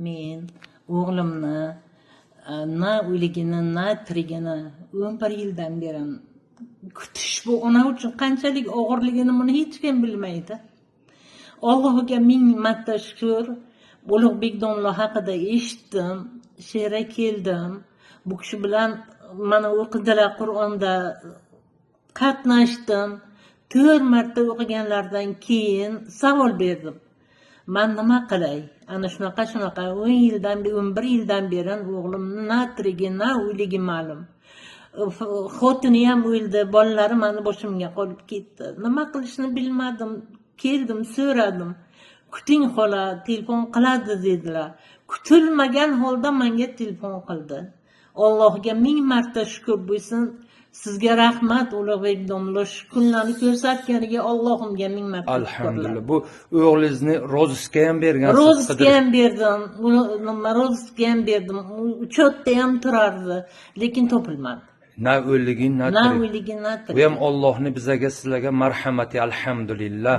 Men o'g'limni na o'ligini, na tirigini 11 yildan beri kutish bu ona uchun qanchalik og'irligini buni hech kim bilmaydi. Allohga ming marta shukr. Ulug'bek domla haqida eshitdim, she'ra keldim. Bu kishi bilan mana o'qidilar, Qur'onda qatnashdim. 4 marta o'qiganlardan keyin savol berdim. Men nima qilay? Ana shunaqa 10 yildan beri, 11 yildan beri o'g'limni na tirigi, na o'ligi ma'lum. Xotini ham o'ldi, bolalari meni boshimga qolib ketdi. Nima qilishni bilmadim. Keldim, so'radim. Kuting xola, telefon qiladi dedilar. Kutilmagan holda menga telefon qildi. Allohga ming marta shukr bo'lsin. Sizga rahmat Ulug'bek domla, shu kunlarni ko'rsatganiga Allohimga ming marta shukr. Alhamdulillah. Bu o'g'lingizni rozisga ham bergansiz. Rozisga ham berdim. Rozisga ham berdim. Uchotda ham turardi, lekin topilmadi. Na o'ligi, na Na tirigi. o'ligi, na Bu tirigi. ham Allohning bizga sizlarga marhamati, alhamdulillah.